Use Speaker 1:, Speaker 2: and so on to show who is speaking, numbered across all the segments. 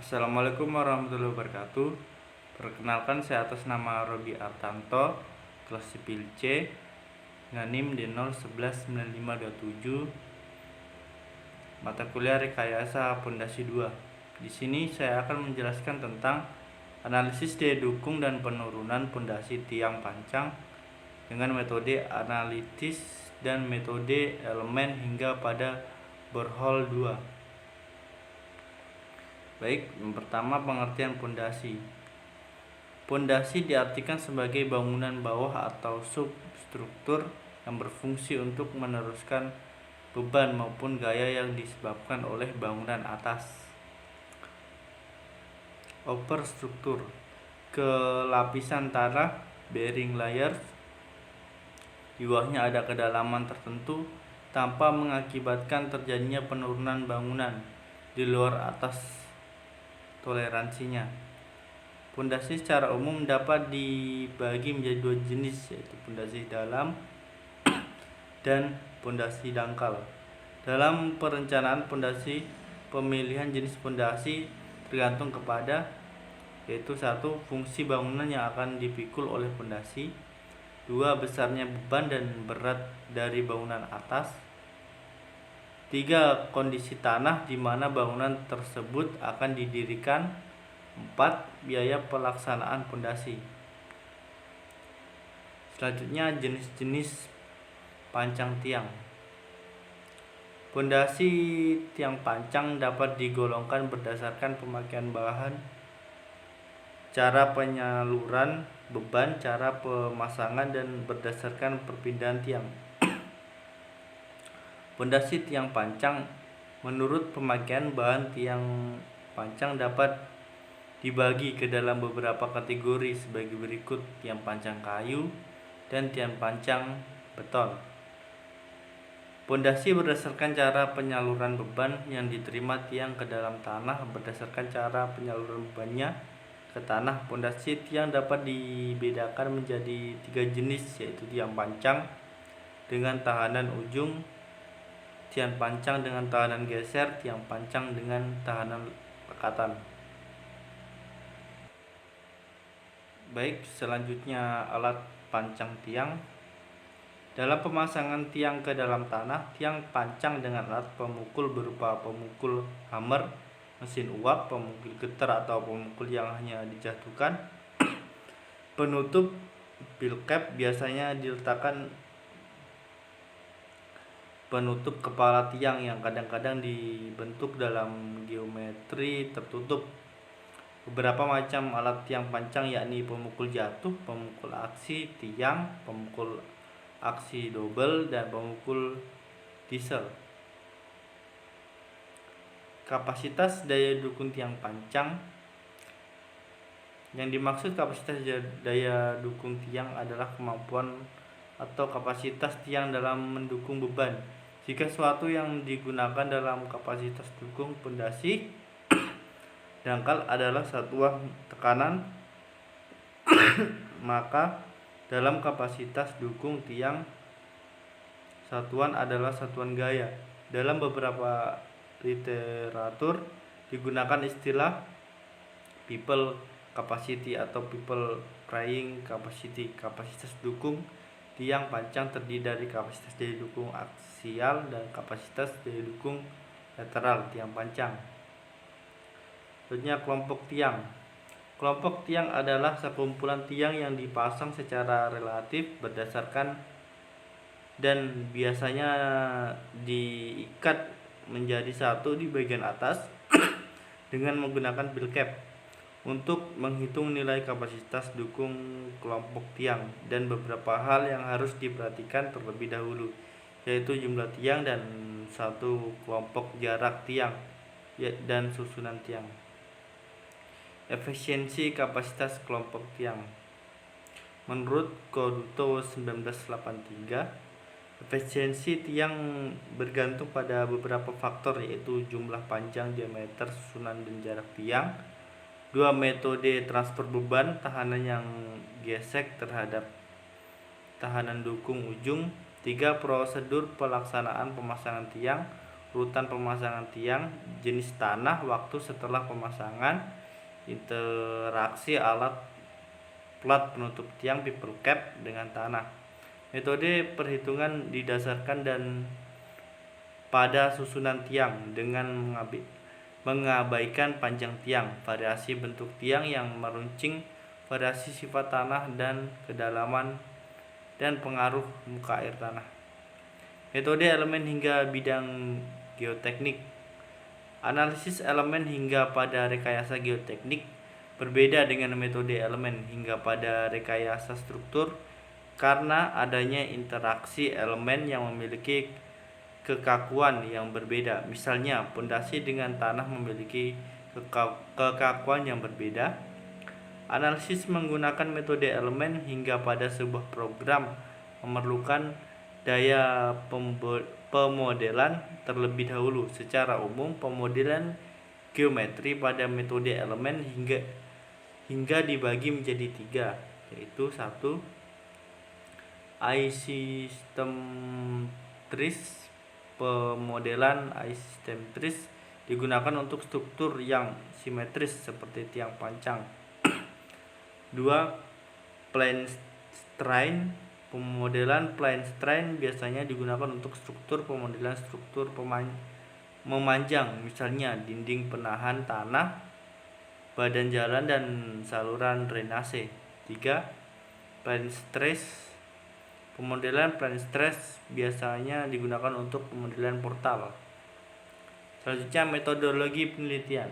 Speaker 1: Assalamualaikum warahmatullahi wabarakatuh. Perkenalkan, saya atas nama Robi Artanto, kelas sipil C, dengan NIM di 011957, mata kuliah Rekayasa Pondasi 2. Di sini saya akan menjelaskan tentang analisis daya dukung dan penurunan pondasi tiang pancang dengan metode analitis dan metode elemen hingga pada borehole 2. Baik, yang pertama, pengertian pondasi. Pondasi diartikan sebagai bangunan bawah atau substruktur yang berfungsi untuk meneruskan beban maupun gaya yang disebabkan oleh bangunan atas. Overstruktur, kelapisan tanah bearing layers, di bawahnya ada kedalaman tertentu tanpa mengakibatkan terjadinya penurunan bangunan di luar atas toleransinya. Pondasi secara umum dapat dibagi menjadi dua jenis, yaitu pondasi dalam dan pondasi dangkal. Dalam perencanaan pondasi, pemilihan jenis pondasi tergantung kepada yaitu 1. Fungsi bangunan yang akan dipikul oleh pondasi, 2. Besarnya beban dan berat dari bangunan atas, 3. Kondisi tanah di mana bangunan tersebut akan didirikan, 4. Biaya pelaksanaan pondasi. Selanjutnya, jenis-jenis pancang tiang. Pondasi tiang pancang dapat digolongkan berdasarkan pemakaian bahan, cara penyaluran beban, cara pemasangan, dan berdasarkan perpindahan tiang. Pondasi tiang pancang menurut pemakaian bahan tiang pancang dapat dibagi ke dalam beberapa kategori sebagai berikut: tiang pancang kayu dan tiang pancang beton. Pondasi berdasarkan cara penyaluran beban yang diterima tiang ke dalam tanah berdasarkan cara penyaluran bebannya ke tanah. Pondasi tiang dapat dibedakan menjadi 3 jenis, yaitu tiang pancang dengan tahanan ujung, tiang pancang dengan tahanan geser, tiang pancang dengan tahanan lekatan. Baik, selanjutnya alat pancang tiang. Dalam pemasangan tiang ke dalam tanah, tiang pancang dengan alat pemukul berupa pemukul hammer, mesin uap, pemukul getar atau pemukul yang hanya dijatuhkan, penutup pilcap biasanya diletakkan penutup kepala tiang yang kadang-kadang dibentuk dalam geometri tertutup. Beberapa macam alat tiang pancang yakni pemukul jatuh, pemukul aksi tiang, pemukul aksi double, dan pemukul diesel. Kapasitas daya dukung tiang pancang. Yang dimaksud kapasitas daya dukung tiang adalah kemampuan atau kapasitas tiang dalam mendukung beban. Jika suatu yang digunakan dalam kapasitas dukung pondasi dangkal adalah satuan tekanan, maka dalam kapasitas dukung tiang satuan adalah satuan gaya. Dalam beberapa literatur digunakan istilah people capacity atau people carrying capacity. Kapasitas dukung tiang pancang terdiri dari kapasitas daya dukung aksial dan kapasitas daya dukung lateral tiang pancang. Selanjutnya, kelompok tiang. Kelompok tiang adalah sekumpulan tiang yang dipasang secara relatif berdasarkan dan biasanya diikat menjadi satu di bagian atas dengan menggunakan pilcap untuk menghitung nilai kapasitas dukung kelompok tiang, dan beberapa hal yang harus diperhatikan terlebih dahulu, yaitu jumlah tiang dan satu kelompok jarak tiang dan susunan tiang. Efisiensi kapasitas kelompok tiang. Menurut Couto 1983, efisiensi tiang bergantung pada beberapa faktor, yaitu jumlah panjang, diameter, susunan, dan jarak tiang. 2. Metode transfer beban, tahanan yang gesek terhadap tahanan dukung ujung. 3. Prosedur pelaksanaan pemasangan tiang. urutan pemasangan tiang, jenis tanah, waktu setelah pemasangan, interaksi alat plat penutup tiang people cap dengan tanah. Metode perhitungan didasarkan dan pada susunan tiang dengan mengabaikan panjang tiang, variasi bentuk tiang yang meruncing, variasi sifat tanah dan kedalaman, dan pengaruh muka air tanah. Metode elemen hingga bidang geoteknik. Analisis elemen hingga pada rekayasa geoteknik berbeda dengan metode elemen hingga pada rekayasa struktur karena adanya interaksi elemen yang memiliki kekakuan yang berbeda. Misalnya, pondasi dengan tanah memiliki kekakuan yang berbeda. Analisis menggunakan metode elemen hingga pada sebuah program memerlukan daya pemodelan terlebih dahulu. Secara umum, pemodelan geometri pada metode elemen hingga dibagi menjadi 3, yaitu 1. Aisistemtris. Pemodelan aisistemtris digunakan untuk struktur yang simetris seperti tiang pancang. 2. Plane strain. Pemodelan plane strain biasanya digunakan untuk pemodelan struktur memanjang, misalnya dinding penahan tanah, badan jalan, dan saluran drainase. 3. Plane stress. Pemodelan plane stress biasanya digunakan untuk pemodelan portal. Selanjutnya, metodologi penelitian.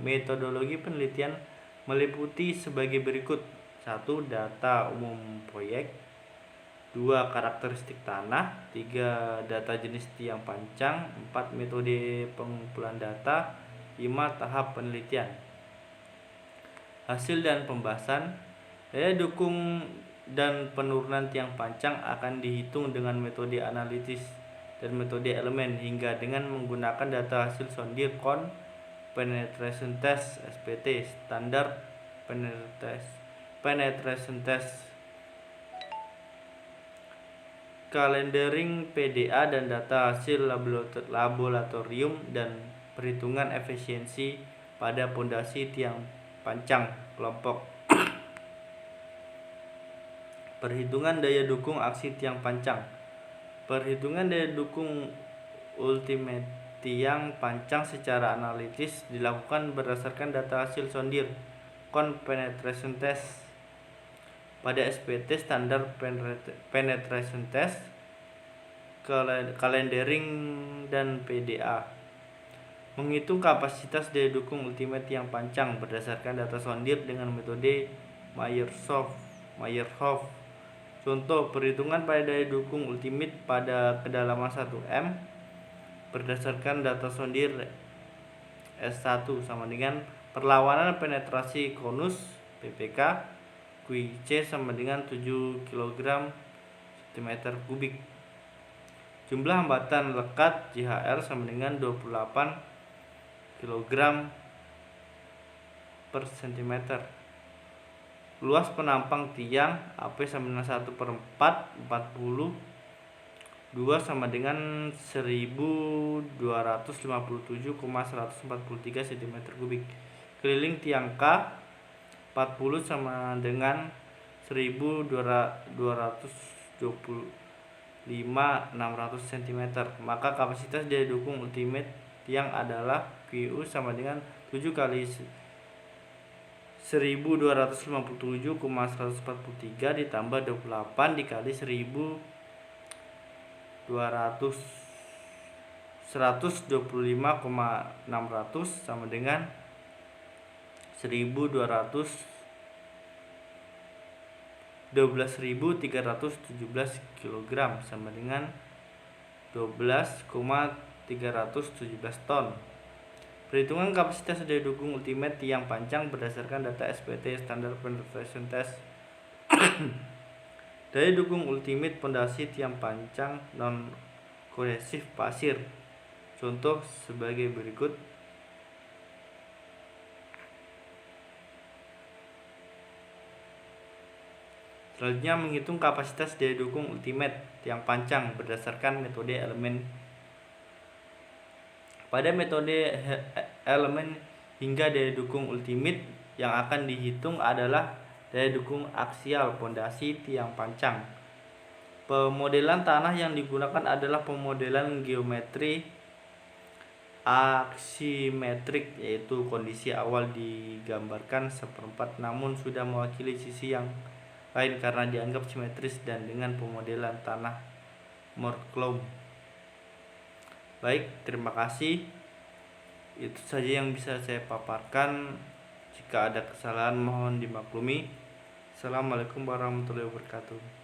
Speaker 1: Metodologi penelitian meliputi sebagai berikut: 1. Data umum proyek. 2. Karakteristik tanah. 3. Data jenis tiang pancang. 4. Metode pengumpulan data. 5. Tahap penelitian. Hasil dan pembahasan. Daya dukung dan penurunan tiang pancang akan dihitung dengan metode analitis dan metode elemen hingga dengan menggunakan data hasil sondir Con Penetration Test (SPT), Standard Penetration Test, Calendering PDA, dan data hasil laboratorium dan perhitungan efisiensi pada pondasi tiang pancang kelompok. Perhitungan daya dukung aksi tiang pancang. Perhitungan daya dukung ultimate tiang pancang secara analitis dilakukan berdasarkan data hasil sondir Con Penetration Test pada SPT, Standard Penetration Test, Calendering, dan PDA. Menghitung kapasitas daya dukung ultimate tiang pancang berdasarkan data sondir dengan metode Meyerhof. Contoh perhitungan pada daya dukung ultimate pada kedalaman 1 m berdasarkan data sondir S1 sama dengan perlawanan penetrasi konus PPK QC sama dengan 7 kg cm3. Jumlah hambatan lekat JHR sama dengan 28 kg per cm. Luas penampang tiang AP sama dengan 1/4 40. 2 sama dengan 1257,143 cm3. Keliling tiang K 40 sama dengan 1225,600 cm. Maka kapasitas daya dukung ultimate tiang adalah QU sama dengan 7 kali 1257,143 ditambah 28 dikali 125,600 sama dengan 12.317 kg sama dengan 12,317 ton. Perhitungan kapasitas daya dukung ultimate tiang pancang berdasarkan data SPT, Standard Penetration Test. Daya dukung ultimate pondasi tiang pancang non kohesif pasir. Contoh sebagai berikut. Selanjutnya, menghitung kapasitas daya dukung ultimate tiang pancang berdasarkan metode elemen Pada metode elemen hingga daya dukung ultimate, yang akan dihitung adalah daya dukung aksial pondasi tiang pancang. Pemodelan tanah yang digunakan adalah pemodelan geometri asimetrik, yaitu kondisi awal digambarkan seperempat namun sudah mewakili sisi yang lain karena dianggap simetris, dan dengan pemodelan tanah Moore-Coulomb. Baik, terima kasih. Itu saja yang bisa saya paparkan. Jika ada kesalahan mohon dimaklumi. Assalamualaikum warahmatullahi wabarakatuh.